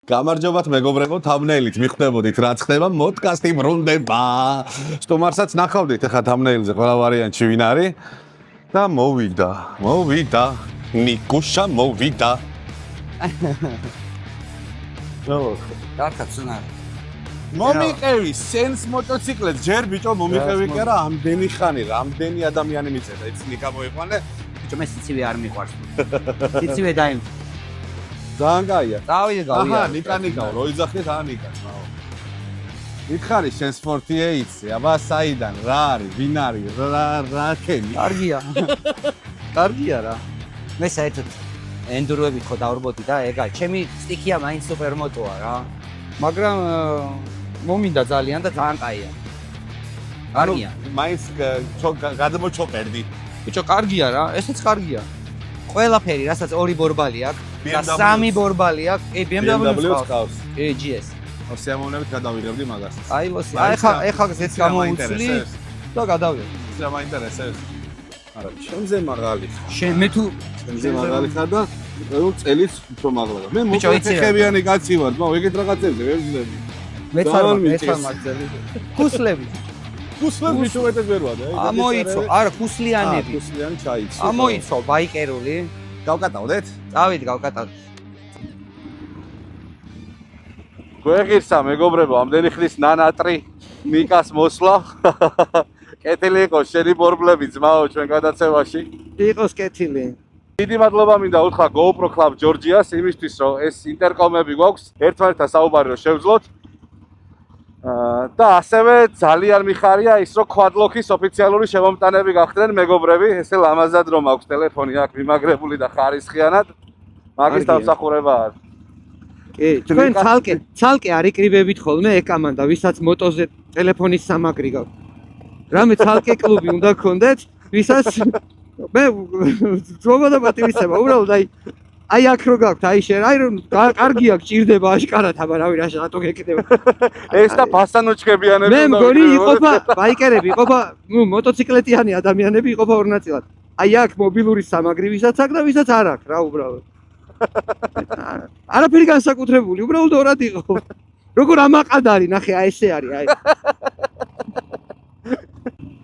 გამარჯობათ მეგობრებო, thumbnail-ით მიხვდებოდით რა ხდება, podcast-ი ბრუნდება. სტუმარსაც ნახავდით ახლა thumbnail-ზე ყველა ვარიანტში ვინ არის და მოვიდა. ნიკუშა მოვიდა. Კარგად ცნარ. მომიყევი სენს მოტოციკლებს, ჯერ ბიჭო მომიყევი კი არა, ამდენი ხანი, რამდენი ადამიანი მიწედა, იცი ნიკა მოიყვანე. ბიჭო მე სიცივე არ მიყვარს. სიცივე დაიმ. ძალიან კაია. დავიდე გავია. აჰა, ნიკა, რო იძახეთ აა ნიკას, მაო. მითხარი შენ სპორტია იცი, აბა საიდან, რა არის, ვინ არის, რა ქენი? კარგია. კარგია რა. მე საერთოდ ენდუროებით ხო დავრბოდი და ეგა, ჩემი სტიქია მაინც სუპერმოტოა რა. მაგრამ მომინდა ძალიან და ძალიან კაია. კარგია. მაინც გადმოჩოპერდი. ბიჭო კარგია რა, ესეც კარგია. ყველაფერი, რასაც ორი ბორბალი აქვს და სამი ბორბალი აქვს, BMW-ს ყავს. GS. სიამოვნებით გადავიღებდი მაგას. აი ლოსი, ეხა ზეც გამოუცლი და გადავიღე. რა მაინტერესებს? არა, შენზე მაღალი. მე თუ შენზე მაღალი ხარ და ყოველ წელიც უფრო მაღლა. მე ბიჭო, იცი რა. მოხეხებიანი კაცი ვარ, მაგრამ ეგეთ რაღაცებზე ვერ ვძლები. მე ხარ მაგზელი. ქუსლები. ქუსლები შევეთეს ვერ ვარ. ამოიცო, არა ქუსლიანები. ქუსლიანი ჩაიცი. ამოიცო, ბაიკერული. გავკატავდეთ? დავით გავკატავთ. გვეღირსა მეგობრებო, ამდენი ხნის ნანატრი ნიკას მოსვლა. კეთილი იყოს შენი ბორბლები ძმაო ჩვენ გადაცემაში. იყოს კეთილი. დიდი მადლობა მინდა უთხრა GoPro Club Georgia-ს იმისთვის რომ ეს ინტერკომები გვაქვს ერთმანეთთან საუბარი რომ შევძლოთ. და ასევე ძალიან მიხარია ის რომ Quadlock-ის ოფიციალური შემომტანები გახდნენ მეგობრები, ესე ლამაზად რომ აქვს ტელეფონი აქ მიმაგრებული და ხარისხიანად. მაგის დამსახურებაა. კი, თქვენ ცალკე არ იკრიბებით ხოლმე ეკამანდა, ვისაც მოტოზე ტელეფონის სამაგრი გაქვს. რამე ცალკე კლუბი უნდა გქონდეთ, ვისაც მე ძმობა და პატივისცემა, უბრალოდ აი აქ რო გაქვთ, აი შენ, აი რომ კარგია გჭირდება აშკარად, აბა რავი რატო გეკდება. ეს და ფასანოჩქებიანები მე მგონი იყოფა ბაიკერები, იყოფა, მოტოციკლეტიანი ადამიანები იყოფა ორ ნაწილად. აი აქ მობილური სამაგრი ვისაც აქვს და ვისაც არ აქვს, რა უბრალოდ. არაფერი განსაკუთრებული, უბრალოდ ორად იყო. როგორ ამაყადარი, ნახე, აი ესე არის, აი.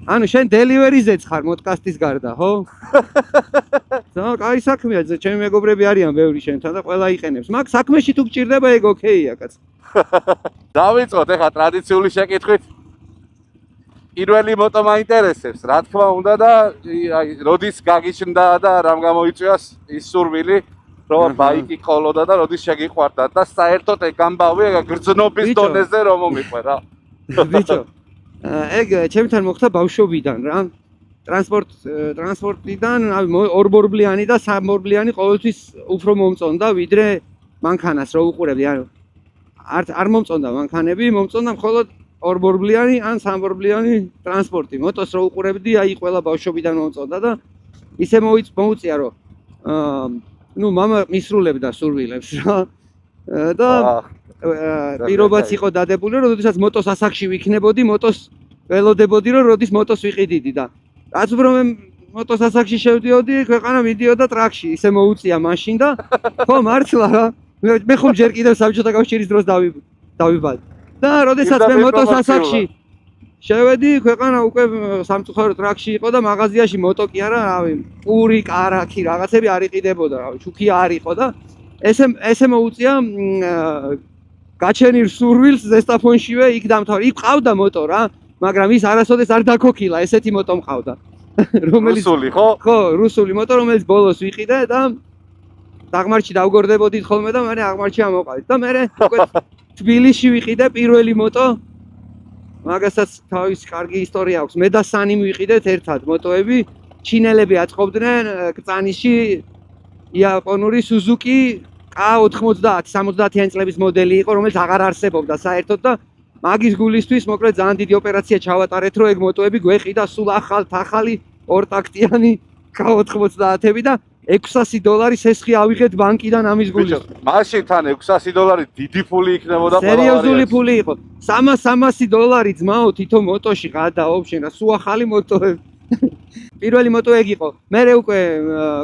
ანუ შენ დელივერიზეც ხარ მოდკასტის გარდა, ხო? და კაი საქმეა, ჩემი მეგობრები არიან ბევრი შენთან და ყველა იყენებს. მაგ საქმეში თუ გჭირდება ეგ ოკეია, კაც. დავიწყოთ ახლა ტრადიციული შეკითხვით. პირველი მოტო მაინტერესებს, რა თქმა უნდა და აი როდის გაგიჩნდა და რამ გამოიწვიას ის სურვილი, რომ ბაიკი ყოლოდა და როდის შეგიყვარდა და საერთოდ ეგ ამბავი გრძნობის დონეზე რომ მომიყვე რა. ბიჭო ეგ ჩემთან მოხდა ბავშვობიდან რა. ტრანსპორტიდან ორბორბლიანი და სამბორბლიანი ყოველთვის უფრო მომწონდა ვიდრე მანქანას რო უყურებდი. ანუ არ მომწონდა მანქანები, მომწონდა მხოლოდ ორბორბლიანი ან სამბორბლიანი ტრანსპორტი. მოტოს რო უყურებდი, აი ყველა ბავშვობიდან მომწონდა და ისე მოუწია რომ მამა მისრულებდა სურვილებს რა. და პირობაც იყო დადებული, რომ როდესაც მოტოს ასაკში ვიქნებოდი, მოტოს ველოდებოდი, რომ როდის მოტოს ვიყიდიდი და რაც უფრო მე მოტოს ასაკში შევდიოდი, ქვეყანა მიდიოდა ტრაქში, ისე მოუწია მაშინ და ხო მართლა რა. მე ხომ ჯერ კიდევ საბჭოთა კავშირის დროს დავიბადე. და როდესაც მე მოტოს ასაკში შევედი, ქვეყანა უკვე სამწუხარო ტრაქში იყო და მაღაზიაში მოტო კი არა, რავი, პური, კარაქი, რაღაცები არ იყიდებოდა, რავი, ჩუქი არ იყო და ესე მოუწია გაჩენილ სურვილს ზესტაფონშივე იქ დამთავრე. იქ ყავდა მოტო რა, მაგრამ ის არასოდეს არ დაქოქილა, ესეთი მოტო მყავდა. რომელიც რუსული ხო? ხო, რუსული მოტო, რომელიც ბოლოს ვიყიდე და დაღმართში დავგორდებოდით ხოლმე და მე აღმართში ამოყავით. და მე უკვე თბილისში ვიყიდე პირველი მოტო. მაგასაც თავის კარგი ისტორია აქვს. მე და სანიმ ვიყიდეთ ერთად მოტოები, ჩინელები აწყობდნენ კრწანიში იაპონური Suzuki K90, 70-იანი წლების მოდელი იყო, რომელიც აღარ არსებობდა საერთოდ და მაგის გულისთვის მოკლედ ძალიან დიდი ოპერაცია ჩავატარეთ, რომ ეგ მოტოები გვეყიდა სულ ახალი ორტაქტიანი K90-ები და $600 სესხი ავიღეთ ბანკიდან ამის გულისთვის. მაშინ თან $600 დიდი ფული იქნებოდა ყველა. სერიოზული ფული იყო. $300 ძმაო თითო მოტოში გადაობ შენ რა, სულ ახალი მოტოები. პირველი მოტო ეგ იყო. მერე უკვე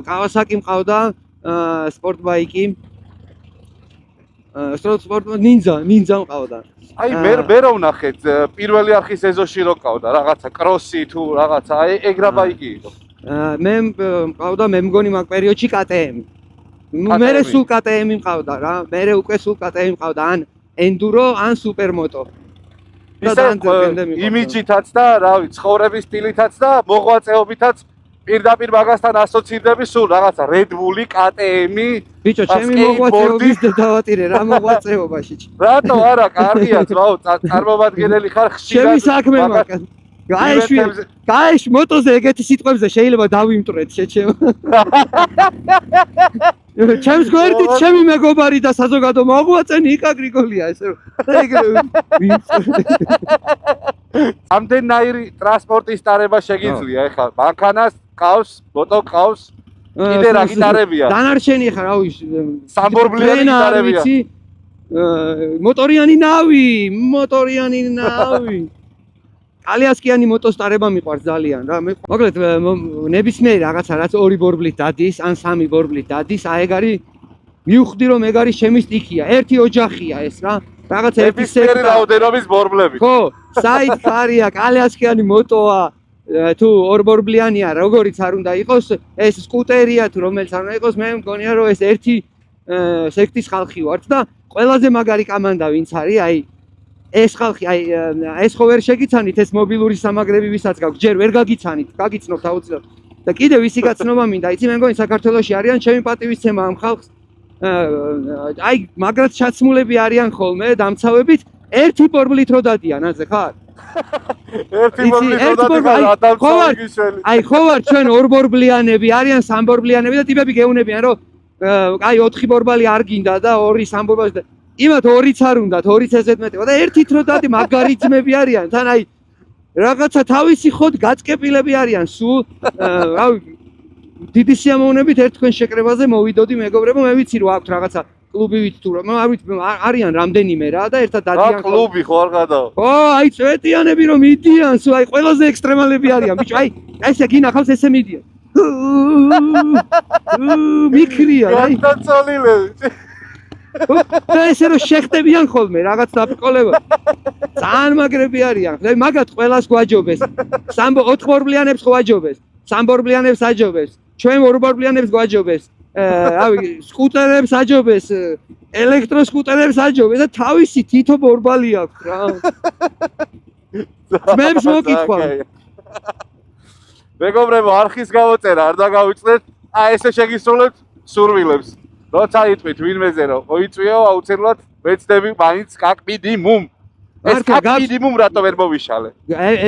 Kawasaki მყავდა სპორტ ბაიკი. სპორტ ნინძა მყავდა. აი მე რო ვნახეთ პირველი არხის ეზოში რო ყავდა რაღაცა კროსი თუ რაღაცა აი ეგრა ბაიკი იყო. მე მყავდა მე მგონი მაგ პერიოდში KTM. მე სულ KTM მყავდა რა. მე უკვე სულ KTM მყავდა ან ენდურო ან სუპერმოტო. იმიჯითაც და რავი ცხოვრების სტილითაც და მოღვაწეობითაც პირდაპირ მაგასთან ასოცირდები სულ რაღაცა Red Bull-ი, KTM-ი. ბიჭო, ჩემი მოღვაწეობის დავატირე რა მოღვაწეობაში. რატო არა, კარგია, ძმაო, წარმომადგენელი ხარ ხშირად. ჩემი საქმე მაგას. გაეშვი მოტოზე ეგეთი სიტყვებზე შეიძლება დავიმტრეთ შეჩემ. ჩემს გვერდით ჩემი მეგობარი და საზოგადო მოღვაწე ნიკა გრიგოლია ესე. ამდენაირი ტრანსპორტის ტარება შეგიძლია ეხლა მანქანას ყავს, მოტო ყავს, კიდე რა გიტარებია? დანარჩენი ხა რავი სამბორბლიანი გიტარებია. მოტორიანი ნავი. ალიასკიანი მოტოსტარება მიყვარს ძალიან რა. მოკლედ ნებისმიერი რაღაცა რაც ორი ბორბლით დადის ან სამი ბორბლით დადის, აი ეგ არის მივხვდი რომ ეგ არის ჩემი სტიქია. ერთი ოჯახია ეს რა. რაღაც ერთი ნებისმიერი რაოდენობის ბორბლები. ხო, საიდკარია, ალიასკიანი მოტოა თუ ორბორბლიანია, როგორიც არ უნდა იყოს, ეს სკუტერია თუ რომელიც არ უნდა იყოს, მე მგონია რომ ეს ერთი სექტის ხალხი ვართ და ყველაზე მაგარი კამანდა ვინც არის, აი ეს ხალხი, აი ეს ხო ვერ შეგიცანით ეს მობილური სამაგრები ვისაც გაქვს, ჯერ ვერ გაგიცანით, გაგიცნობთ აუცილებლად. და კიდე ვისი გაცნობა მინდა, იცი მე მგონი საქართველოში არიან ჩემი პატივისცემა ამ ხალხს. აი მაგრად ჩაცმულები არიან ხოლმე დამცავებით, ერთი ბორბლით რო დადიან, აზე ხარ? ერთი ბორბლით რო დადიან ადამცავი. აი ხო ვარ ჩვენ ორბორბლიანები, არიან სამბორბლიანები და ტიპები გეუნებიან რომ აი 4 ბორბალი არ გინდა და 2 სამბორბალი და იმათ 2-ც არ უნდათ, 2-ც ესეთ მეტია და ერთით რო დადი მაგარი ძმები არიან, თან აი რაღაცა თავისი ხოდ გაწკეპილები არიან სულ, რავი დიდი სიამოვნებით ერთ თქვენ შეკრებაზე მოვიდოდი მეგობრებო, მე ვიცი რომ აქვთ რაღაცა კლუბივით თუ რა, არ ვიცი არიან რამდენიმე რა და ერთად დადიან. რა კლუბი ხო არ გადაო? ო, აი წვეტიანები რომ მიდიან, სულ აი ყველაზე ექსტრემალები არიან, ბიჭო, აი ესე გინახავს ესე მიდიან. მიქრია, აი. გადაწოლილები. და ესე რომ შეხტებიან ხოლმე რაღაც დაბრკოლება. ძალიან მაგრები არიან. მაგათ ყველას გვაჯობეს. 4 ბორბლიანებს ხო აჯობეს? 3 ბორბლიანებს აჯობეს. ჩვენ 2 ბორბლიანებს გვაჯობეს. რავი, სკუტერებს აჯობეს, ელექტროსკუტერებს აჯობეს და თავისი თითო ბორბალი აქვს რა. მებს მოკითხვა. მეგობრებო, არხის გამოწერა არ დაგავიწყდეთ. აი ესე შეგისრულებთ სურვილებს. როცა იტყვით ვინმეზე რომ მოიწვიო, აუცილებლად ვეცდები მაინც კაკმიდიმუმ. ეს კაკმიდიმუმ რატო ვერ მოვიშალე?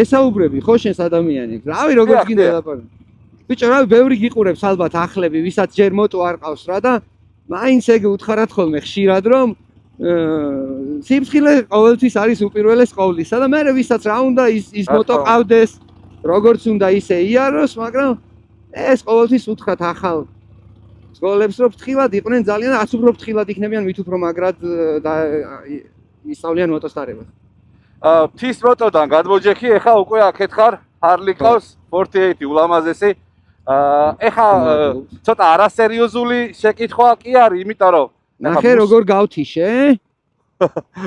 ესაუბრები ხო შენს ადამიანებს. რავი როგორ გინდა ლაპარაკი. ბიჭო, რავი, ბევრი გიყურებს ალბათ ახლები, ვისაც ჯერ მოტო არ ყავს რა და მაინც ეგ უთხარად ხოლმე ხშირად რომ სიფრთხილე ყოველთვის არის უპირველეს ყოვლისა და მე ვისაც რა უნდა ის მოტო ყავდეს, როგორც უნდა ისე იაროს, მაგრამ ეს ყოველთვის უთხრათ ახალ სკოლებს რომ ფრთხილად იყვნენ ძალიან და აც უფრო ფრთხილად იქნებიან მით უფრო მაგრად ისწავლიან მოტოსტარებას. მთის მოტოდან გადმოჯექი, ეხა უკვე აქეთ ხარ, Harley ყავს 48 ულამაზესი. ეხა ცოტა არასერიოზული შეკითხვა კი არის, იმიტომ რომ ნახე როგორ გავთიშე?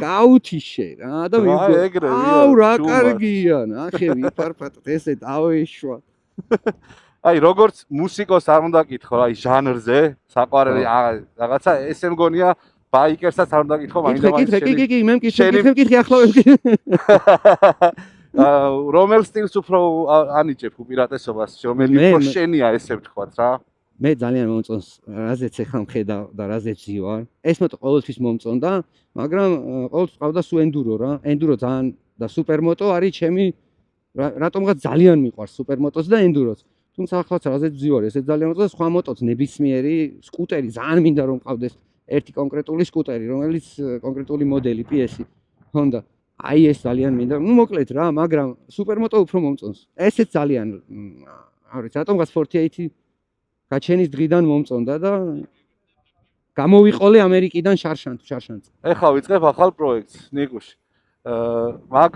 გავთიშე რა და ეგრე აუ რა კარგია, ნახე ვიფარფატეთ ესე დავეშვა. აი როგორც მუსიკოს არ უნდა კითხო, აი ჟანრზე, საყვარელი რაღაცა ესე მგონია ბაიკერსაც არ უნდა კითხო, მაინდა კი, მე მკითხე ახლა ვემკითხე. რომელ სტილს უფრო ანიჭებ უპირატესობას, რომელი უფრო შენია ესე ვთქვათ რა? მე ძალიან მომწონს, რაზეც ეხლა მხედავ და რაზეც ვარ. ეს მოტო ყოველთვის მომწონდა, მაგრამ ყოველთვის ყავდა სულ ენდურო რა. ენდურო ძალიან და სუპერმოტო არის ჩემი რატომღაც ძალიან მიყვარს სუპერმოტოს და ენდუროც. თუმცა ახლაც რაზეც ვარ, ესე ძალიან მომწონს სხვა მოტოც ნებისმიერი სკუტერი ძალიან მინდა რომ ყავდეს ერთი კონკრეტული სკუტერი, რომელიც კონკრეტული მოდელი PS-ი ჰონდა. აი ეს ძალიან მინდა. ნუ მოკლედ რა, მაგრამ სუპერმოტო უფრო მომწონს. ესეც ძალიან არ ვიცი, რატომღაც 48 გაჩენის დღიდან მომწონდა და გამოვიყოლე ამერიკიდან შარშანს. ეხლა ვიწყებ ახალ პროექტს ნიკუში. მაგ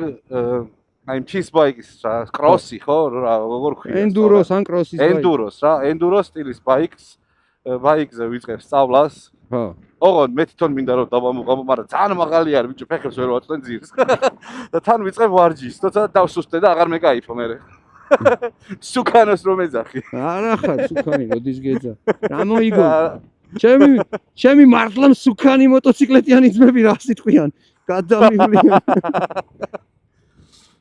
აი მთის ბაიკის რა, კროსი ხო, რა, როგორ ქვია? ენდუროს ან კროსის ბაიკი. ენდუროს რა, ენდურო სტილის ბაიკს ბაიკზე ვიწყებ სწავლას. ხო. ოღონდ მე თვითონ მინდა რომ დავამოყავო, მაგრამ ძალიან მაღალი არის ბიჭო, ფეხებს ვერ ვაწვენ ძირს. და თან ვიწყებ ვარჯიშს, თორსა დავსუსტე და აღარ მეკაიფო მე. სუკანოს რომ ეძახი. არა ხარ სუკანი როდის გეძა. რა მოიგო? ჩემი მართლა სუკანი მოტოციკლეტიანი ძმები რა სიტყვიან? გადამივლიან.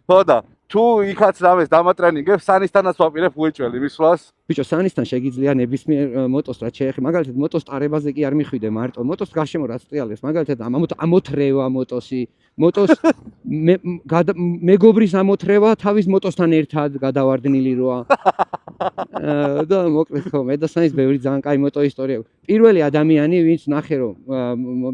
ხო და თუ იქაც რამეს დამატრენინგებ, სანისთანაც ვაპირებ უეჭველი მისვლას. ბიჭო, სანისთან შეგიძლია ნებისმიერ მოტოს რაც შეეხება. მაგალითად, მოტოს ტარებაზე კი არ მიხვიდე მარტო. მოტოს გარშემო რაც ტრიალებს, მაგალითად, ამოთრევა მოტოსი, მოტოს მეგობრის ამოთრევა თავის მოტოსთან ერთად გადავარდნილი როა. და მოკლედ ხო, მე და სანის ბევრი ძალიან კაი მოტო ისტორია. პირველი ადამიანი, ვინც ნახე რომ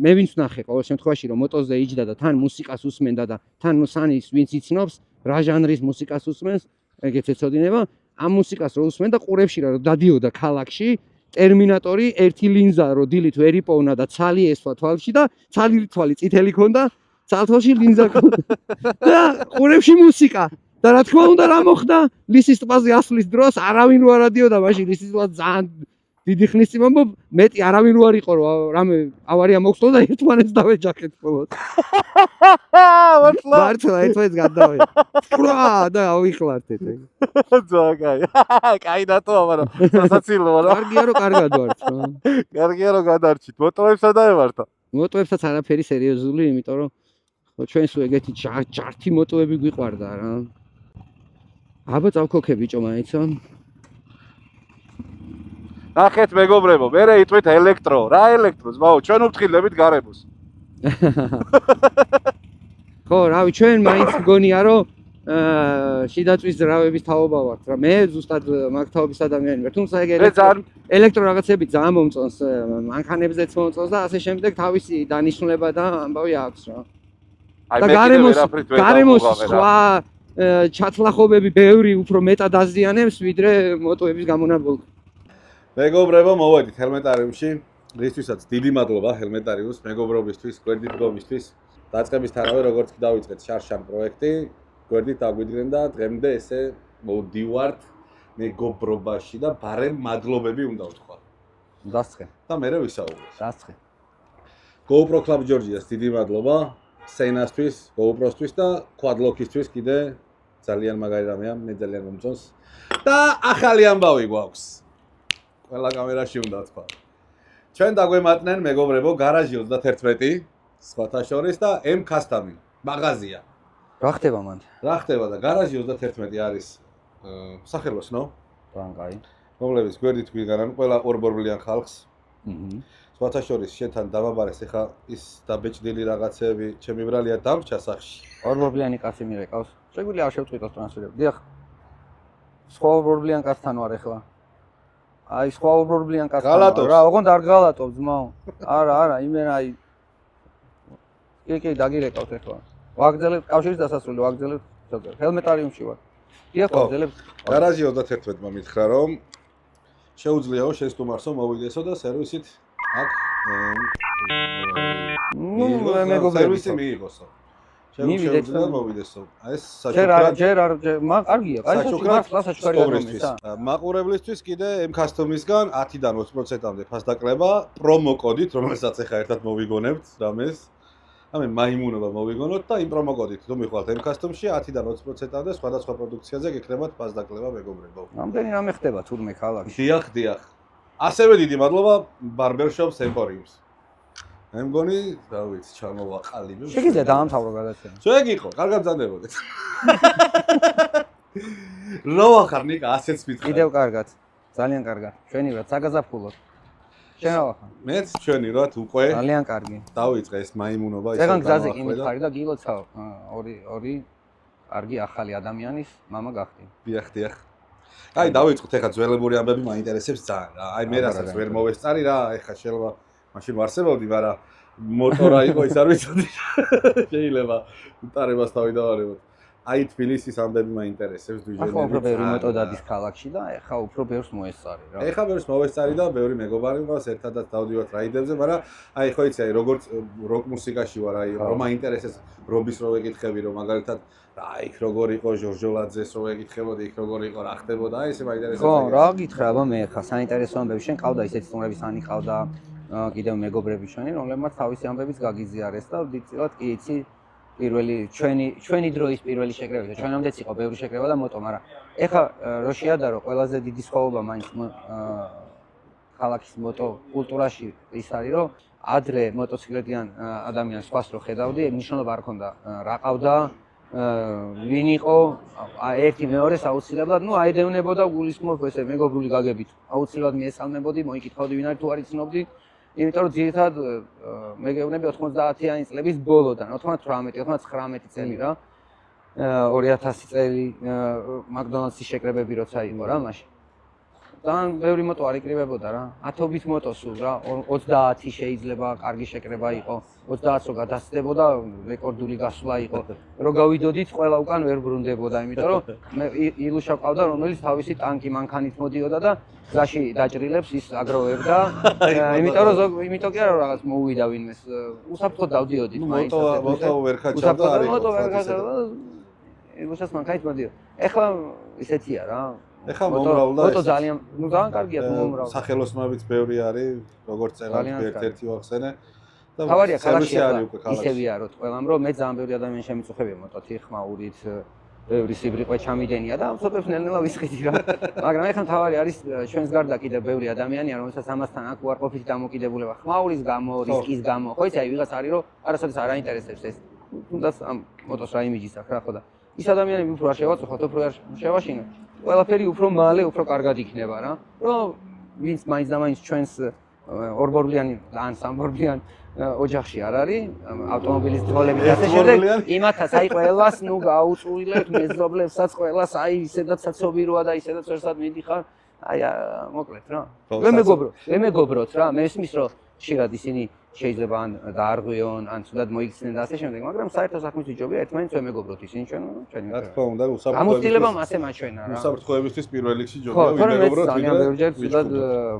მე ვინც ნახე ყოველ შემთხვევაში რომ მოტოზე იჯდა და თან მუსიკას უსმენდა და თან სანის ვინც იცნობს რა ჟანრის მუსიკას უსმენს, ეგეც ეცოდინება. ამ მუსიკას რო უსმენდა ყურებში რა დადიოდა ქალაქში, ტერმინატორი ერთი ლინზა რო დილით ვერ იპოვნა და ცალი ესვა თვალში და ცალი თვალი წითელი ქონდა, ცალთვალში ლინზა ქონდა. და ყურებში მუსიკა. და რა თქმა უნდა რა მოხდა? ლისის ტბაზე ასვლის დროს არავინ რო არ ადიოდა, მაშინ ლისის ტბა ძალიან დიდი ხნის წინ მომბობ, მეტი არავინ რო არ იყო რომ რამე ავარია მოხსნო და ერთმანეთს დავეჯახეთ მხოლოდ. მართლა ერთმანეთს გადავე. ბრა და ავიხლართ ეს. ძალიან კაი. კაი დატოვა, მაგრამ სასაცილოა რა. კარგია რომ კარგად ვართ რა. კარგია რომ გადარჩით. მოტოებსა დაევართა. მოტოებსაც არაფერი სერიოზული, იმიტომ რომ ჩვენს ეგეთი ჯართი მოტოები გვიყვარდა რა. აბა წავქოქე ბიჭო მაინცო. ნახეთ მეგობრებო, მე იტყვით ელექტრო. რა ელექტრო? ზმაო, ჩვენ ვფრთხილდებით გარემოს. ხო, რავი, ჩვენ მაინც გონია რომ შიდაწვის ძრავების თაობა ვართ რა. მე ზუსტად მაგ თაობის ადამიანი ვარ. თუმცა ეგ ელექტრო რაღაცები ძალიან მომწონს, მანქანებზეც მომწონს და ასე შემდეგ თავისი დანიშნულება და ამბავი აქვს რა. და გარემოს სხვა ჩათლახობები ბევრი უფრო მეტად აზიანებს ვიდრე მოტოების გამონაბოლქვი. მეგობრებო, მოვედით ჰელმეტარიუმში. რისთვისაც დიდი მადლობა ჰელმეტარიუმს, მეგობრობისთვის, გვერდით დგომისთვის. დაწყებისთანავე როგორც კი დავიწყეთ შარშან პროექტი, გვერდით დაგვიდგნენ და დღემდე ესე მოვდივართ მეგობრობაში და ბარემ მადლობები უნდა ვთქვა. დასწრე. და მერე ვისაუბროთ. დასწრე. GoPro Club Georgia-ს დიდი მადლობა. სენასთვის, GoPro-სთვის და Quadlock-ისთვის კიდე ძალიან მაგარი რამეა, მე ძალიან მომწონს. და ახალი ამბავი გვაქვს. ყველა კამერაში უნდა თქვა. ჩვენ დაგვემატნენ მეგობრებო გარაჟი 31, სხვათა შორის და M Custom მაღაზია. რა ხდება მანდ? რა ხდება და გარაჟი 31 არის სახელოსნო. ძალიან კაი. რომლებიც გვერდით გვიგანან ყველა ორბორბლიან ხალხს. სხვათა შორის შენთან დავაბარეს ახლა ის დაბეჭდილი რაღაცები, ჩემი ბრალია დამრჩა სახში. ორბორბლიანი კაცი მიყავს. შეგვიძლია არ შევწყვიტოს ტრანსფერები. დიახ. სხვა ორბორბლიან კაცთან ვარ ახლა. აი სხვა ორბორბლიან კაცთან ვარ. რა, ოღონდ არ გალატობ ძმაო. არა, იმენ აი კი დაგირეკავთ ახლა. ვაგრძელებთ კავშირის დასასრული, ვაგრძელებთ ჰელმეტარიუმში ვარ. დიახ, ვაგრძელებთ. გარაჟი 31-მა მითხრა რომ შეუძლიაო შენ სტუმარსო მოვიდესო და სერვისით აქ სერვისი მიიღოსო. შეუძლია მოვიდესო. აი ეს საჩუქრად ჯერ კარგია, საჩუქრისთვის. მაყურებლისთვის კიდე M Custom-ისგან 10-დან 20%-მდე ფასდაკლება პრომო კოდით, რომელსაც ახლა ერთად მოვიგონებთ რამეს. ამე მაიმუნობა მოვიგონოთ და იმ პრომო კოდით თუ მიხვალთ M Custom-ში 10-დან 20%-მდე სხვადასხვა პროდუქციაზე გეკრებათ ფასდაკლება მეგობრებო. რამდენი რამე ხდება თურმე ქალაქში. დიახ. ასევე დიდი მადლობა Barbershops Emporium-ს. მე მგონი, რა ვიცი, ჩამოვაყალიბე. შეგიძლია დაამთავრო გადაცემა. შეგიყო, კარგად ბრძანდებოდეთ. რა ვახარ ნიკა, ასეც მითხარ. კიდევ კარგად. ძალიან კარგად. ჩვენი რა საგაზაფხულო. შენ რა ვახარ? მეც ჩვენი რა უკვე. ძალიან კარგი. დავიწყე ეს მაიმუნობა ისე. ეგან გზაზე კი მითხარი და გილოცავ. ორი კარგი ახალი ადამიანის მამა გახდი. დიახ. აი დავიწყოთ ახლა ძველებური ამბები მაინტერესებს ძალიან რა. აი მე რასაც ვერ მოვესწარი რა, ახლა შეიძლება მაშინ ვარსებავდი, მაგრამ მოტორა იყო ის არ ვიცოდი. შეიძლება უტარებას თავი დავარებოთ. აი თბილისის ამდენი მაინტერესებს დიჟენები. ახლა უფრო ბევრი მოტო დადის ქალაქში და ეხა უფრო ბევრს მოესწარი რა. ეხა ბევრს მოვესწარი და ბევრი მეგობარი მყავს, ერთადაც დავდივართ რაიდებზე, მაგრამ აი ხო იცი, აი როგორც როკ მუსიკაში ვარ, აი რომ მაინტერესებს რობის რო ეკითხები, რომ მაგალითად რა იქ როგორ იყო ჟორჟოლაძეს რო ეკითხებოდი, იქ როგორ იყო, რა ხდებოდა, აი ესე მაინტერესებს. ხო, რა გითხრა, აბა მე ხა საინტერესო ამბები შენ ყავდა ისეთი სტუმრების ანი ყავდა კიდევ მეგობრები შენი, რომლებმაც თავისი ამბებიც გაგიზიარეს და დიდწილად კი იცი პირველი ჩვენი დროის პირველი შეკრება და ჩვენამდეც იყო ბევრი შეკრება და მოტო, მაგრამ ეხა რო შეადარო ყველაზე დიდი სხვაობა მაინც ქალაქის მოტო კულტურაში ის არის, რომ ადრე მოტოციკლეტიან ადამიანს სხვას რო ხედავდი, მნიშვნელობა არ ქონდა რა ყავდა, ვინ იყო, ერთი მეორეს აუცილებლად, ნუ აედევნებოდა გულისხმობ ესე მეგობრული გაგებით. აუცილებლად მიესალმებოდი, მოიკითხავდი ვინ არის თუ არ იცნობდი. იმიტომ რომ ძირითადად მეგევნები 90-იანი წლების ბოლოდან, 98-99 წელი რა. 2000 წელი მაკდონალდსის შეკრებები როცა იყო რა მაშინ. ძალიან ბევრი მოტო არ იკრიბებოდა რა. 1000-ობით მოტო სულ რა, 30 შეიძლება კარგი შეკრება იყო. 30-ს რო გადასწდებოდა, რეკორდული გასვლა იყო. რო გავიდოდით, ყველა უკან ვერ ბრუნდებოდა, იმიტომ რომ მე ილუშა ყავდა, რომელიც თავისი ტანკი მანქანით მოდიოდა და გზაში დაჭრილებს ის აგროვებდა. იმიტომ კი არა რაღაც მოუვიდა ვინმეს. უსაფრთხოდ დავდიოდით მაინც. მოტო ვერ ხაჭავდა არ იყო. მოტო ვერ ხაჭავდა. ილუშას მანქანით მოდიოდა. ეხლა ისეთია რა. ეხა მომრავლდა მოტო ძალიან კარგია თუ მომრავლდა. სახელოსნოებიც ბევრი არის, როგორც წერალს ერთ-ერთი ვახსენე. თავარია ქალაქში ისევია რომ ყველამ რომ მე ძალიან ბევრი ადამიანი შემიწუხებია მოტოთი ხმაურით, ბევრი სიბრიყე ჩამიდენია და ამ ცოტებს ნელ-ნელა ვისყიდი რა. მაგრამ ეხლა თავარი არის ჩვენს გარდა კიდევ ბევრი ადამიანია, რომელსაც ამასთან აქ უარყოფითი დამოკიდებულება ხმაურის გამო, რისკის გამო. ხო იცი, აი ვიღაც არის რომ არასოდეს არ აინტერესებს ეს. თუნდაც ამ მოტოს რა იმიჯის აქვს რა ხო და ის ადამიანები უფრო არ შევაწუხოთ, უფრო არ შევაშინოთ. ყველაფერი უფრო მალე, უფრო კარგად იქნება რა. რომ ვინც მაინც და მაინც ჩვენს ორბორბლიანი ან სამბორბლიან ოჯახში არ არის ავტომობილის ძღოლებით ასე შემდეგ იმათაც აი ყველას ნუ გაუწუილებთ მეზობლებსაც ყველას აი ისედაც საცობიროა და ისედაც ერთად მიდიხარ აი მოკლედ რა მე მეგობროთ რა მესმის რომ ხშირად ისინი შეიძლება ან დაარღვიონ ან თუნდაც მოიქცნენ და ასე შემდეგ მაგრამ საერთო საქმის ბიჭობია ერთმანეთს ვემეგობროთ ისინი ჩვენი რა თქმა უნდა გამოცდილება მასე მაჩვენა რა უსაფრთხოებისთვის პირველ რიგში ჯობია ვიმეგობროთ ძალიან ბევრჯერ თუნდაც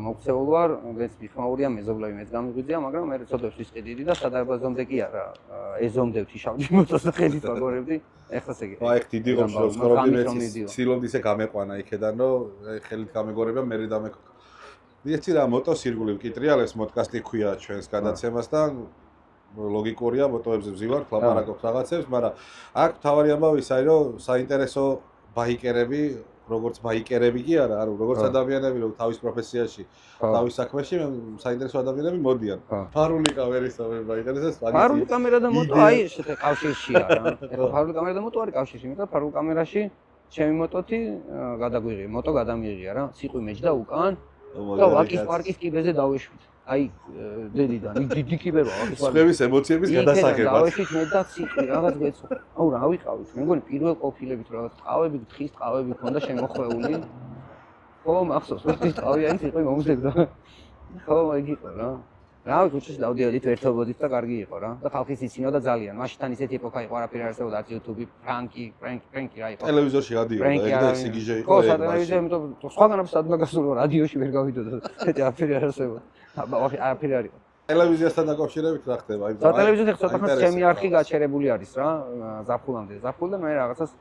მოქცეულ ვარ ვინც მიხმაურია მეზობლები მეც გამიგვიძია მაგრამ მე ცოტებს ვისყიდიდი და სადარბაზომდე კი არა ეზომდევთ იშავდი მოტოს და ხედით ვაგორებდი ეხლას ეგ აი ეგ დიდი ღოშ რომ სკორობინეც ცილობდი ისე გამეყვანა იქედან რომ ხელით გამეგორება მე დამეკ იცი რა მოტოს ირგვლივ კიტრიალებს მოდკასტი ქვია ჩვენს გადაცემას და ლოგიკურია მოტოებზე ვზივარ ლაპარაკობთ რაღაცებს მაგრამ აქ თავარი ამბავი ის არის რომ საინტერესო ბაიკერები როგორც ბაიკერები კი არა ანუ როგორც ადამიანები რომ თავის პროფესიაში თავის საქმეში საინტერესო ადამიანები მოდიან ფარული კამერის ბაიკერებს ფარული კამერა და მოტო აი ესეთი კავშირშია რა ეხლა ფარული კამერა და მოტო არის კავშირში მაგრამ ფარული კამერაში ჩემი მოტოთი გადაგვიღია მოტო გადამიღია რა ციყვი მეჯდა უკან და ვაკის პარკის კიბეზე დავეშვით. აი დედიდან დიდი კიბე რა ვაკის პარკის. სხვების ემოციების გადასაღებად. დავეშვით მე და ციყვი რაღაც გეცო. აუ რა ვიყავით? მე მგონი პირველ ყოფილებით რაღაც ტყავები, თხის ტყავები ქონდა შემოხვეული. ხო, მახსოვს, თხის ტყავიანი ციყვი მომზებდა. ხო, ეგ იყო რა. რა ვიცი, დავდიოდით ერთობოდით და კარგი იყო რა. და ხალხის იცინოდა ძალიან. მაშინთან ისეთი ეპოქა იყო, არაფერი არ არსებობდა, არც YouTube, ფრანკი რა იყო. ტელევიზორში გადიოდა, ეგ და სიგიჟე იყო. ხო, ტელევიზორში, იმიტომ სხვაგანაც სადმა გასულა, რადიოში ვერ გავიდოდა. ესეთი არაფერი არ არსებობდა. არაფერი არ იყო. ტელევიზიასთან დაკავშირებით რა ხდება? აი, ტელევიზორში ცოტა ხანს ჩემი არხი გაჩერებული არის რა, ზაფხულამდე. ზაფხულდა მე რაღაცას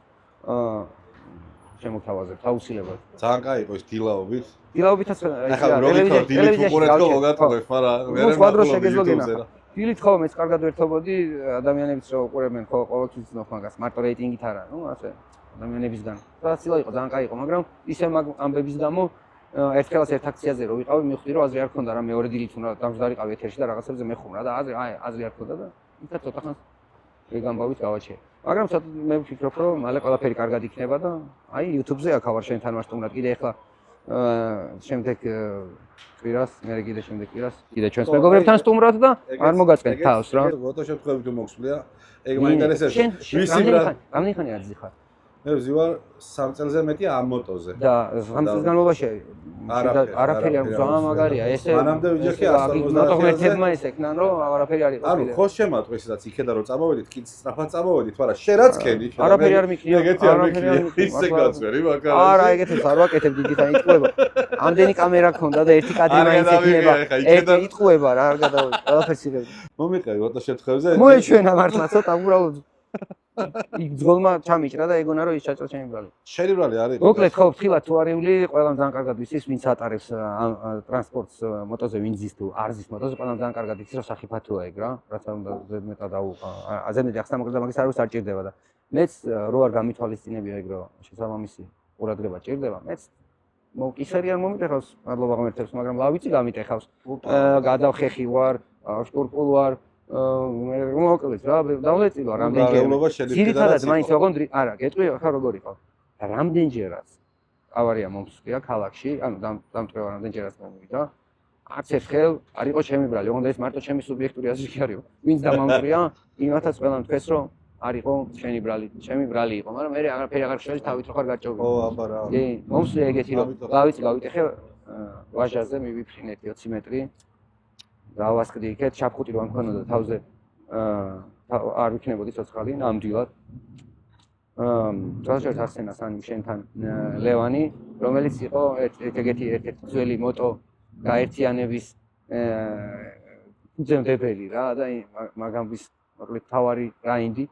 შემოთავაზებ, აუცილებლად. ძალიან კაი იყო ის დილაობით. დილაობითაც ტელევიზიაში უყურებთ მოგატყობთ, მაგრამ მე სხვა დროს შეგეძლო გენახა. დილით ხო მეც კარგად ვერთობოდი ადამიანებიც რო უყურებენ ხო ყოველთვის ცნობ მაგას, მარტო რეიტინგით არა, ნუ ასე ადამიანებისგან. და ცილა იყო ძალიან კაი იყო, მაგრამ ისე მაგ ამბების გამო ერთხელაც ერთ აქციაზე რო ვიყავი, მივხვდი რომ აზრი არ ქონდა რა, მეორე დილით უნდა დამждარიყავი ეთერში და რაღაცებზე მეხუმრა და აზრი არ ქონდა და იქაც ცოტა ხანს ეგ ამბავით გავაჩერე. მაგრამ ცოტა მე ვფიქრობ რომ მალე ყველაფერი კარგად იქნება და აი YouTube-ზე აქ ვარ შენთან ვარ სტუმრად კიდე ახლა შემდეგ კვირას, მე კიდე შემდეგ კვირას კიდე ჩვენს მეგობრებთან სტუმრად და არ მოგაწყენთ თავს რა. ფოტო შემთხვევით თუ მოგვსვლია, ეგ მაინტერესებს. ვისი რა? რამდენი ხანი არ ძიხარ? მე ვზივარ 3 წელზე მეტი ამ მოტოზე. და 3 წლის განმავლობაში არაფერი არ გზა მაგარია ესე მანამდე ვიჯექი 150 მოტოღმერთებმა ისეკნან რომ არაფერი არ იყო. ანუ ხო შემატყვის სადაც იქედა რომ წამოვედით, კიდე სწრაფად წამოვედით, მაგრამ შენ რაც ქენი იქ. არაფერი არ მიქნია. ეგეთი არ მიქნია. ისე გაწვერი მაგარი. არა, ეგეთებს არ ვაკეთებ დიდიდან იტყუება. ამდენი კამერა ქონდა და ერთი კადრი მაინც იქნება. ერთი იტყუება რა, არ გადავიდა. ყველაფერს იღებდი. მომიყევი ფოტო შეთხევზე. მოეჩვენა მართლა ცოტა უბრალოდ იქ ძღოლმა ჩამიჭრა და ეგონა რომ ის ჩაჭრა ჩემი ბრალი. შენი ბრალი არის? მოკლედ ხო ფრთხილად თუ არიული, ყველამ ძალიან კარგად ვიცის, ვინც ატარებს ტრანსპორტს მოტოზე, ვინ ზის თუ არ ზის მოტოზე, ყველამ ძალიან კარგად ვიცის, რომ სახიფათოა ეგ რა, რაც არ უნდა ზედმეტად ზედმეტი ახსნა მოკლედ მაგის არავის არ ჭირდება და მეც რო არ გამithვალისწინებია ეგ რომ შესაბამისი ყურადღება ჭირდება, მეც მოკისერი არ მომიტეხავს, მადლობა ღმერთებს, მაგრამ ლავიცი გამიტეხავს. გადავხეხი ვარ, შტურპულ ვარ მოკლედ რა დავლეწილო რამდენჯერ ძირითადად მაინც ოღონდ არა გეტყვი ხა როგორ იყო რამდენჯერაც ავარია მომსწია ქალაქში ანუ დამტყევა რამდენჯერაც მომივიდა არც ერთხელ არ იყო ჩემი ბრალი ოღონდ ეს მარტო ჩემი სუბიექტური აზრი არისო ვინც დამამყრია იმათაც ყველამ თქვეს რომ არ იყო ჩემი ბრალი იყო მაგრამ მე აღარაფერი აღარ შეჭი თავით რო ხარ გაჭობი ო აბა რა კი მომსწია ეგეთი რომ ლავიცი გავიტეხე ვაჟაზე მივიფრინეთ 20 მეტრი დავასკდი იქეთ ჩაფხუტი რომ მქონოდა თავზე არ ვიქნებოდი ცოცხალი ნამდვილად თვალშორთ არსენას ან შენთან ლევანი რომელიც იყო ერთ-ერთი ძველი მოტო გაერთიანების უძემდებელი რა და მაგამის მოკლედ თავარი რაინდი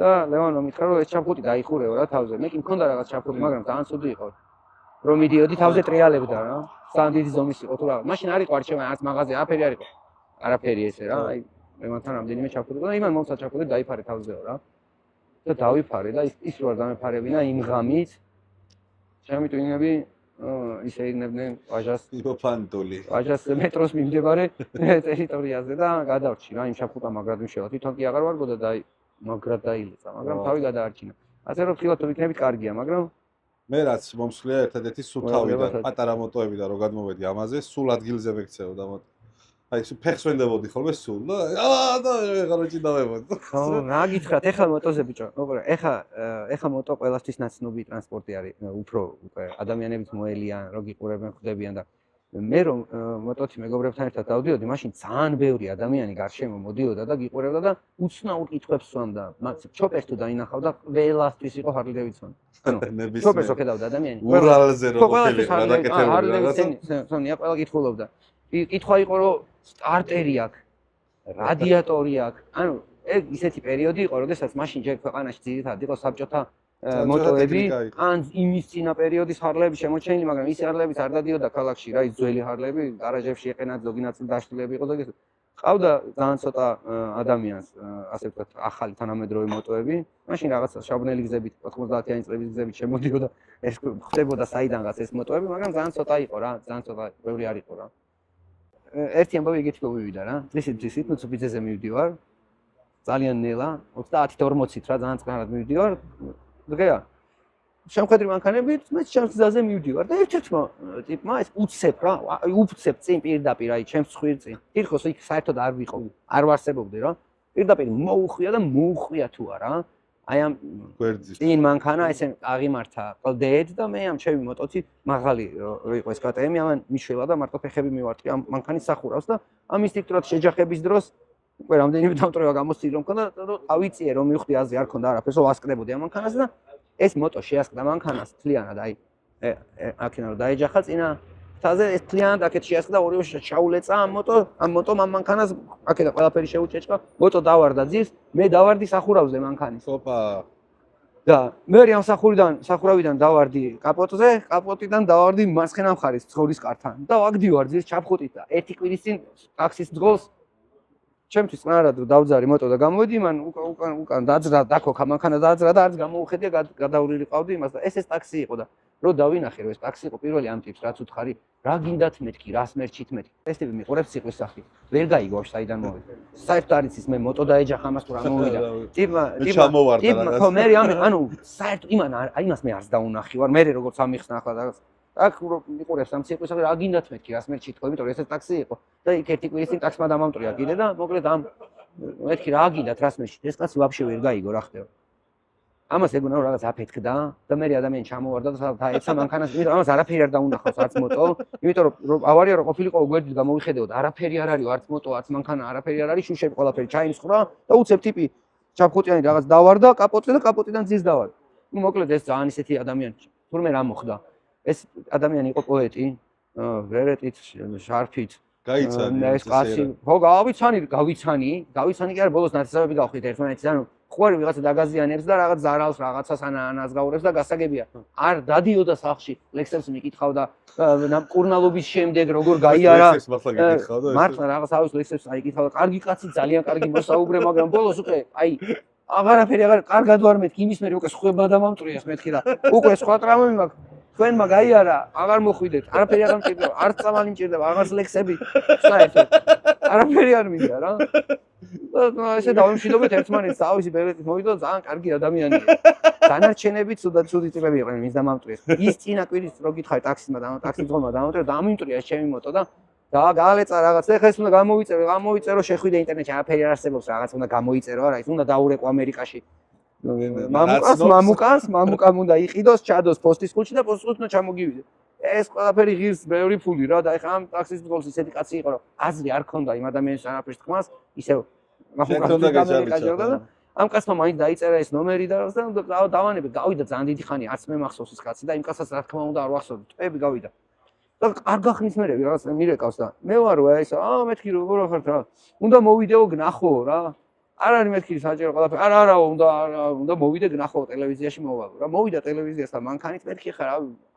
და ლევანო მითხრა რომ ეს ჩაფხუტი დაიხურეო რა თავზე მე კი მქონდა რაღაც ჩაფხუტი მაგრამ ძალიან ცუდი იყო რომ მიდიოდი თავზე ტრიალებდა რა ძალიან დიდი ზომის იყო თუ რა მაშინ არ იყო არჩევანი არც მაღაზია არაფერი არ იყო არაფერი ესე რა აი მე მანთან რამდენიმე ჩაფხუტი და იმან მომცა ჩაფხუტი დაიფარე თავზეო რა და დავიფარე და ის რო არ დამეფარებინა იმ ღამით ჩემი ტვინები ისე იგნებდნენ ვაჟას იფოფანტული ვაჟას მეტროს მიმდებარე ტერიტორიაზე და გადავრჩი რა იმ ჩაფხუტა მაგრად მიშელა თვითონ კი აღარ ვარგო და მაგრად დაილეცა მაგრამ თავი გადაარჩინა ასე რომ ხილათ ვიქნებით კარგია მაგრამ მე რაც მომსვლია ერთადერთი სულ თავიდან პატარა მოტოებიდან რო გადმოვედი ამაზე სულ ადგილზე მეკცეოდა მოტო აი ფეხს ვენდებოდი ხოლმე სულ და და ხაროჭი დავებოდი. ხო, რა გითხრათ, ეხლა მოტოზე ბიჭო. მოკლედ, ეხლა მოტო ყველასთვის ნაცნობი ტრანსპორტი არის, უფრო უკვე ადამიანებიც მოელიან, რო გიყურებენ, ხვდებიან და მე რომ მოტოთი მეგობრებთან ერთად დავდიოდი, მაშინ ძალიან ბევრი ადამიანი გარშემო მოდიოდა და გიყურებდა და უცნაურ კითხვებს სვამდა. ჩოპერს თუ დაინახავდა, ყველასთვის იყო Harley Davidson. ანუ ჩოპერს ოქედავდა ადამიანი. ურალზე რო ყოფილი რა დაკეთებული Harley Davidson-ია, ყველა კითხულობდა. კითხვა იყო რომ სტარტერი აქვს, რადიატორი აქვს. ანუ ეგ ისეთი პერიოდი იყო, როდესაც მაშინ ჯერ ქვეყანაში ძირითადად იყო საბჭოთა მოტოები, ან იმის წინა პერიოდის ჰარლები შემოჩენილი, მაგრამ ის ჰარლებიც არ დადიოდა ქალაქში რა, ის ძველი ჰარლები, გარაჟებში ეყენათ, ზოგი ნაწილი დაშლილები იყო და ეს. ყავდა ძალიან ცოტა ადამიანს, ასე ვთქვათ, ახალი თანამედროვე მოტოები. მაშინ რაღაცა შაბნელი გზებით, 90-იანი წლების გზებით შემოდიოდა, ეს ხდებოდა საიდანღაც ეს მოტოები, მაგრამ ძალიან ცოტა იყო რა, ძალიან ცოტა ბევრი არ იყო რა. ერთი ამბავი ეგეთი მოვივიდა რა. დღისით მოცუპიძეზე მივდივარ. ძალიან ნელა, 30-40-ით რა, ძალიან წყნარად მივდივარ. დღეა. შემხედრი მანქანებით, მე ჩემს გზაზე მივდივარ და ერთ-ერთმა ტიპმა ეს უცებ რა, აი უცებ წინ პირდაპირ აი ჩემს ხვირწინ. თირხოს იქ საერთოდ არ ვიყო, არ ვარსებობდი რა. პირდაპირ მოუხვია და მოუხვია თუ არა. აი ამ წინ მანქანა ესე აღიმართა კლდეეთ და მე ამ ჩემი მოტოთი მაღალი რო იყო ეს KTM ამან მიშველა და მარტო ფეხები მივარტყი ამ მანქანის სახურავს და ამ ინსტინქტურად შეჯახების დროს უკვე რამდენიმე დამტრევა გამოსცილი რომ მქონდა და ავიწიე რომ მივხვდი აზრი არ მქონდა არაფერს რომ ვასკდებოდი ამ მანქანას და ეს მოტო შეასკდა მანქანას თლიანად აი აქენა რომ დაეჯახა წინა თაზე ეს თლიანად აქეთ შეასკდა ორივე ჩაულეცა ამ მოტომ ამ მანქანას აქედა ყველაფერი შეუჭეჭყა მოტო დავარდა ძირს მე დავარდი სახურავზე მანქანის ოპა და მე ამ სახურავიდან დავარდი კაპოტზე კაპოტიდან დავარდი მარცხენა მხარის ცხოვრის კართან და ვაგდივარ ძირს ჩაფხუტით და ერთი კვირის წინ ტაქსის ძღოლს ჩემთვის წნარად დავძარი მოტო და გამოვედი მან უკან დაძრა დაქოქა მანქანა დაძრა და არც გამოუხედია გადაურილი ყავდი იმას და ეს ტაქსი იყო და რო დავინახე რომ ეს ტაქსი იყო პირველი ამ ტიპს რაც უთხარი რა გინდათ მეთქი რას მერჩით მეთქი ეს ტიპი მიყურებს სიყვის სახით ვერ გაიგო საიდან მოვიდა საერთოდ არის ის მე მოტო დაეჯახა ამას თუ რა მოვიდა ტიპმა ხო მე ანუ საერთოდ იმას მე არც დაუნახი ვარ მე როგორც ამიხსნა ახლა და აქ მიყურებს ამ სიყვის სახით რა გინდათ მეთქი რას მერჩით ხო იმიტომ რომ ეს ტაქსი იყო და იქ ერთი კვირის წინ ტაქსმა დამამტრია კიდე და მოკლედ ამ მეთქი რა გინდათ რას მერჩით ეს კაცი ვაფშე ვერ გაიგო რა ხდება ამას ეგონა რომ რაღაც აფეთქდა და მე ადამიანი ჩამოვარდა და დაეცა მანქანას, იმიტომ ამას არაფერი არ დაუნახავს არც მოტო, იმიტომ რომ ავარია რო ყოფილიყო გვერდით გამოიხედავთ, არაფერი არ არის, არც მოტო, არც მანქანა, არაფერი არ არის, შუშები ყველაფერი ჩაიმსხვრა და უცებ ტიპი ჩაფხუტიანი რაღაც დავარდა კაპოტზე და კაპოტიდან ძის დავარდა. ნუ მოკლედ ეს ძალიან ისეთი ადამიანი, თურმე რა მოხდა. ეს ადამიანი იყო პოეტი, ვერეტით, შარფით. გაიცანი. ეს კაცი, ხო, გავიცანი კი არა, ბოლოს ნაცნობები გავხდით ერთმანეთიდან, ხვარი ვიღაცა დაგაზიანებს და რაღაც ზარალს რაღაცას ანაზგაურებს და გასაგებია. არ დადიოდა სახლში, ლექსებს მიკითხავდა, კურნალობის შემდეგ როგორ გაიარა. მართლა რაღაც ავის ლექსებს აიკითხავდა. კარგი კაცი, ძალიან კარგი მოსაუბრე, მაგრამ ბოლოს უკვე აი აღარაფერი კარგად ვარ მეთქი, იმის მერე უკვე სხვება დამამტრიეს მეთქი და უკვე სხვა ტრამვები მაქვს. თქვენმა გაიარა, აღარ მოხვიდეთ, არაფერი არ მჭირდება, არც წამალი მჭირდება, აღარს ლექსები, საერთოდ. არაფერი არ მინდა რა. და ესე დავიმშვიდობეთ ერთმანეთს, ავისი ბერეტით მოვიდა, ძალიან კარგი ადამიანია. დანარჩენებიც ცუდი ტიპები იყვნენ, ვინც დამამტრიეს. ის წინა კვირის რო გითხარი ტაქსისტმა დამამტრია, დამიმტრია ჩემი მოტო და გაალეცა რაღაც, ეხლა ეს უნდა გამოვიწერო, შეხვიდე ინტერნეტში, არაფერი არ არსებობს, რაღაც უნდა გამოიწერო, არა, ის უნდა დაურეკო ამერიკაში. მამუკამ უნდა იყიდოს, ჩადოს პოსტის ხუთში და პოსტის ხუთში უნდა ჩამოგივიდე. ეს ყველაფერი ღირს ბევრი ფული რა და ეხლა ამ ტაქსის მძღოლს ისეთი კაცი იყო რომ აზრი არ ქონდა იმ ადამიანის არაფერს თქმას, ისევ ამ კაცმა მაინც დაიწერა ეს ნომერი და დავანებე, გავიდა ძალიან დიდი ხანი, არც მე მახსოვს ეს კაცი და იმ კაცსაც რა თქმა უნდა არ ვახსოვდი, ტყეები გავიდა. და არ გახნის მერე ვიღაც მირეკავს და მე ვარო ეს მეთქი როგორ ხართ რა უნდა მოვიდეო გნახო რა არ არის მეთქი საჭირო ყველაფერი არა უნდა მოვიდე გნახო ტელევიზიაში მოვალო რა მოვიდა ტელევიზიასთან მანქანით მეთქი ხარ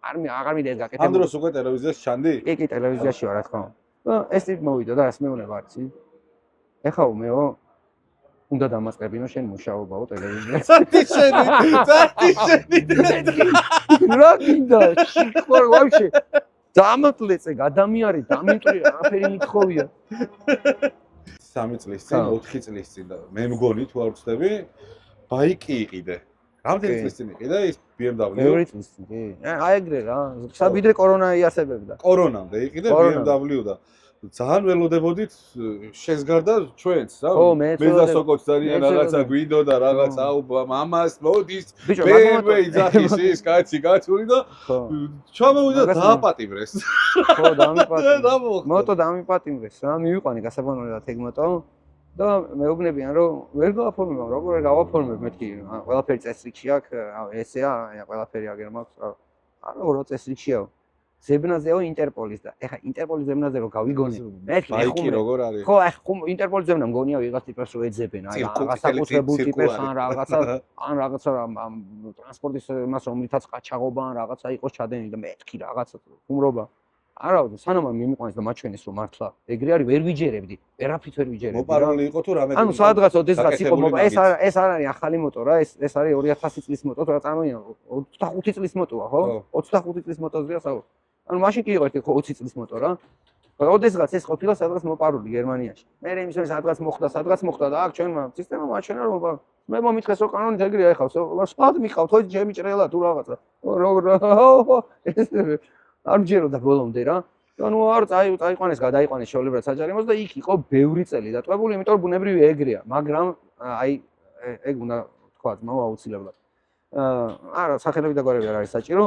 აღარ მინდა ეს გაკეთებინა ამ დროს უკვე ტელევიზიაში ჩანდი კი ტელევიზიაში ვარ რა თქმა უნდა და ეს ტიპი მოვიდა და რას მეუნება არცი ეხლა უმეო უნდა დამასწრებინო შენ მუშაობაო ტელევიზიაში რა გინდა შეხوار ვაფშე დამატლეცე გადამიარი დამიტყვი არაფერი მithოვია 3 წლის წინ 4 წლის წინ და მე მგონი თუ არ ვწდები ბაიკი იყიდე რამდენი წლის წინ იყიდა ის BMW მეორე წლის წინ კი აი ეგრე რა საბიდრე კორონა იარსებებდა კორონამდე იყიდე BMW და ძალიან ველოდებოდით შენს გარდა ჩვენს რა მე და სოკოც ძალიან რაღაცა გვინდო და რაღაც აუ მამას მოდის BMW იძახის ის კაცი კაცური და ჩამოვიდა დააპატიმრეს ხო დამიპატიმრეს მოტო დამიპატიმრეს რა მივიყვანი გასაბანურად ეგ მოტო და მეუბნებიან რომ ვერ გავაფორმებ როგორ გავაფორმებ მეთქი ყველაფერი წესრიგში აქვს ესეა ყველაფერი აგერ მაქვს არა ორო წესრიგშიაო ზებნაზეო ინტერპოლის და ეხა ინტერპოლის ზებნაზე რო გავიგონე ბაიკი როგორ არის ხო ახ ინტერპოლის ზებნა მგონია ვიღაც ტიპს რო ეძებენ აი რაღაცაკუთრებულ ტიპს ან რაღაცა ტრანსპორტის მას რომლითაც ყაჩაღობა ან რაღაცა იყოს ჩადენილი და მეთქი რაღაცა ხუმრობა არა სანამ არ მიმიყვანეს და მაჩვენეს რომ მართლა ეგრე არის ვერ ვიჯერებდი ვერაფრით ვერ ვიჯერებდი მოპარული იყო თუ რამე ანუ სადღაც ოდესღაც იყო ეს არ არის ახალი მოტო რა ეს არის 2000 წლის მოტო რა წარმოიდგინე 25 წლის მოტოა ხო 25 წლის მოტოზეა საუბარი ანუ მაშინ კი იყო ერთი 20 წლის მოტო რა. ოდესღაც ეს ყოფილა სადღაც მოპარული გერმანიაში. მე იმის მე სადღაც მოხდა და აქ ჩვენმა სისტემა მაჩვენა რომ მე მომითხეს რომ კანონით ეგრეა ეხავს. სპად მიყავთ ხო ჩემი ჭრელა თუ რაღაცა. არ მჯეროდა ბოლომდე რა. ანუ არ წაიყვანეს გადაიყვანეს შეულებრად საჯარიმოს და იქ იყო ბევრი წელი დატყვებული, იმიტომ რომ ბუნებრივი ეგრეა, მაგრამ აი ეგ უნდა თქვა ძმაო აუცილებლად. არა სახელები და გვარები არ არის საჭირო.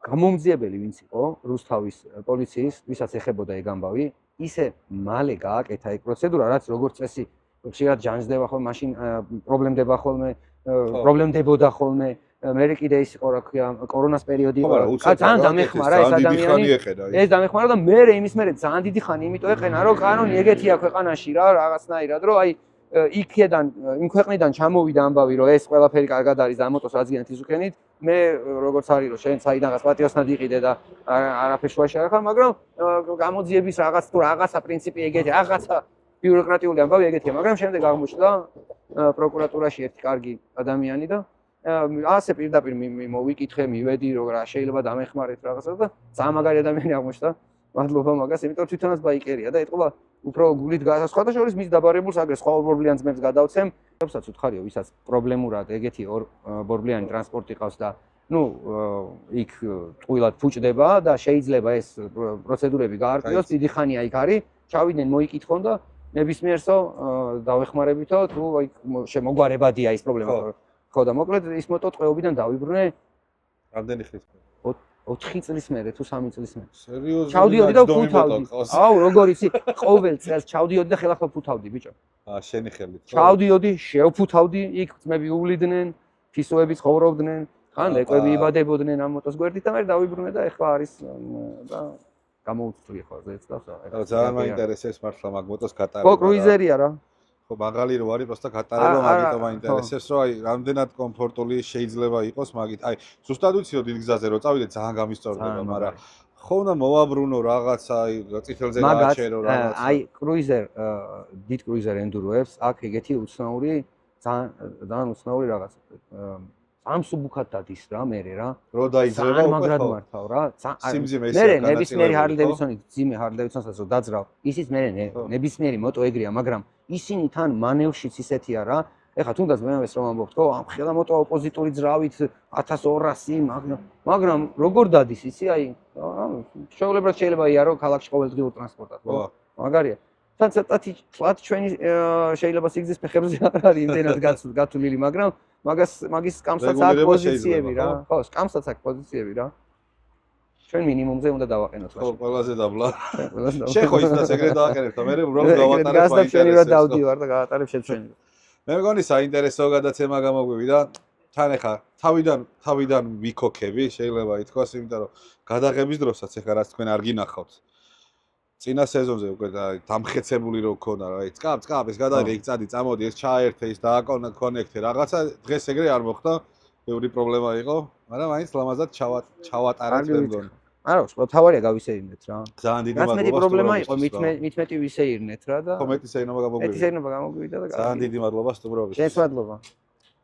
გამომძიებელი ვინც იყო რუსთავის პოლიციის, ვისაც ეხებოდა ეგ ამბავი, ისე მალე გააკეთა ეგ პროცედურა, რაც როგორც წესი, ხშირად ჯანჯდება ხოლმე, მაშინ პრობლემდებოდა ხოლმე, მე კიდე ის იყო რა ქვია, კორონას პერიოდი იყო. ძალიან დამეხმარა ეს ადამიანი. ეს დამეხმარა და მე იმის მერე ძალიან დიდი ხანი იმიტომ ეყენა, რომ კანონი ეგეთია ქვეყანაში რა, რაღაცნაირად, რომ აი იქიდან იმ ქვეყნიდან ჩამოვიდა ამბავი რომ ეს ყველაფერი კარგად არის და მოტოს აზიანთ ისუქენით მე როგორც არის რომ შენ საიდანაც პატიოსნად იყიდე და არაფერ შუაში არ ხარ მაგრამ გამოძიების რაღაც თუ რაღაცა პრინციპი ეგეთი რაღაცა ბიუროკრატიული ამბავი ეგეთია მაგრამ შემდეგ აღმოჩნდა პროკურატურაში ერთი კარგი ადამიანი და ასე პირდაპირ მოვიკითხე მივედი რომ რა შეიძლება დამეხმარეთ რაღაცა და ძალიან მაგარი ადამიანი აღმოჩნდა მადლობა მაგას იმიტომ რომ თვითონაც ბაიკერია და ეთყობა უფრო გულით სხვათა შორის მის დაბარებულს აგრე სხვა ორბორბლიან ძმებს გადავცემ. ხებსაც უთხარიო, ვისაც პრობლემურად ეგეთი ორბორბლიანი ტრანსპორტი ყავს და ნუ იქ ტყუილად ფუჭდება და შეიძლება ეს პროცედურები გაარკვიოს, დიდი ხანია იქ არის, ჩავიდნენ მოიკითხონ და ნებისმიერსო დავეხმარებითო თუ აი შემოგვარებადია ის პრობლემა. ხო და მოკლედ ის მოტო ტყვეობიდან დავიბრუნე რამდენი ხნის 4 წლის მერე თუ 3 წლის მერე. სერიოზულად ჩავდიოდი და ფუთავდი. აუ, როგორ იცი, ყოველ წელს ჩავდიოდი და ხელახლა ფუთავდი, ბიჭო. შენი ხელით. ჩავდიოდი, შევფუთავდი, იქ ძმები უვლიდნენ, ფისოები ცხოვრობდნენ, ხან ეკვები იბადებოდნენ ამ მოტოს გვერდით და მე დავიბრუნე და ეხლა არის და გამოუცვლი ხო ზეც და ძალიან მაინტერესებს მართლა მაგ მოტოს გატარება. ხო, კრუიზერია რა. ხო, მაღალი რო არის, просто გატარება მაგითო მაინტერესებს, რომ აი რამდენად კომფორტული შეიძლება იყოს მაგით. აი, ზუსტად ვიცი რომ დიდ გზაზე რო წავიდე ძალიან გამისწორდება, მაგრამ ხო უნდა მოვაბრუნო რაღაცა, აი, წითელზე გააჩერო რაღაცა. აი, კრუიზერ, დიდ კრუიზერ ენდუროებს აქ ეგეთი უცნაური, ძალიან უცნაური რაღაცა. სამსუბუქად დადის რა მერე რა. რო დაიძრება უკვე მაგრად მართავ რა. სიმძიმე ისე მერე ნებისმიერი ჰარლი დევიდსონი, ძიმე ჰარლი დევიდსონსაც რო დაძრავ, ისიც მერე ნებისმიერი მოტო ეგრეა, მაგრამ ისინი თან მანევრშიც ისეთია რა. ეხლა თუნდაც მეც რომ ამბობთ, ხო, ამ ხელა მოტო ოპოზიტორი ძრავით 1200, მაგრამ როგორ დადის ისი, აი, შეუულებრად შეიძლება იარო ქალაქში ყოველდღიურ ტრანსპორტად, ხო? მაგარია. თან ცოტათი ფლატ ჩვენი შეიძლება სიგზის ფეხებზე არ არის იმდენად გათვლილი, მაგრამ მაგის სკამსაც აქვს პოზიციები რა. ხო, სკამსაც აქვს პოზიციები რა. ჩვენ მინიმუმზე უნდა დავაყენოთ ხო, ყველაზე დაბლა. შეხო ისიც ეგრე დააყენებ და მე უბრალოდ გავატარებ მაინტერესებს. გასდევ რა დავდივარ და გავატარებ შეჩვენი. მე მგონი საინტერესო გადაცემა გამოგვივიდა. თან ეხა თავიდან ვიქოქები, შეიძლება ითქვას, იმიტომ რომ გადაღების დროსაც ეხა რაც თქვენ არ გინახავთ. წინა სეზონზე უკვე დამხეცებული რო ქონა რა, აი წკაპ ეს გადაიღე, იქ წადი, წამოდი, ეს ჩაერთე, ის დააკონექტე რაღაცა, დღეს ეგრე არ მოხდა, ბევრი პრობლემა იყო, მაგრამ მაინც ლამაზად ჩავატარეთ მე მგონი. არა, სხვა თავარია გავისეირნეთ რა. ძალიან დიდი მადლობა. მადლობა. მეტი პრობლემა იყო, მეტი ვისეირნეთ რა და ხო, მეტი სეირნობა გამოგვივიდა. მეტი სეირნობა გამოგვივიდა და ძალიან დიდი მადლობა სტუმრობისთვის. შენს მადლობა.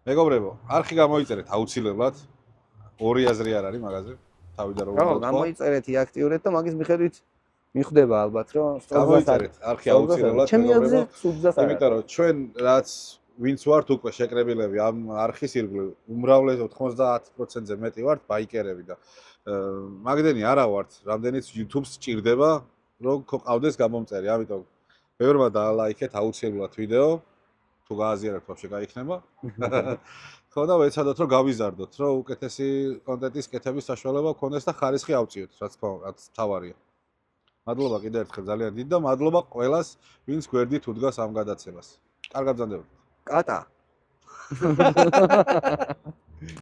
მეგობრებო, არხი გამოიწერეთ აუცილებლად. ორი აზრი არ არის მაგაზე. თავიდან რომ ხო, გამოიწერეთ, იაქტიურეთ და მაგის მიხედვით მიხვდება ალბათ, რომ გამოიწერეთ არხი აუცილებლად. ჩემი აზრით, სუძას არა. იმიტომ რომ ჩვენ რაც ვინც ვართ უკვე შეკრებილები ამ არხის ირგვლივ, უმრავლესად 90%-ზე მეტი ვართ ბაიკერები და მაგდენი არა ვართ, რამდენიც YouTube-ს სჭირდება, რომ ყავდეს გამომწერი, ამიტომ ბევრმა დაალაიქეთ აუცილებლად ვიდეო, თუ გააზიარებთ ვაფშე გაიქნება. ხო და ვეცადოთ რომ გავიზარდოთ, რომ უკეთესი კონტენტის კეთების საშუალება გქონდეს და ხარისხი ავწიოთ, რაც თავარია. მადლობა კიდევ ერთხელ ძალიან დიდი და მადლობა ყველას, ვინც გვერდით უდგას ამ გადაცემას. კარგად ბრძანდებოდეთ. კატა.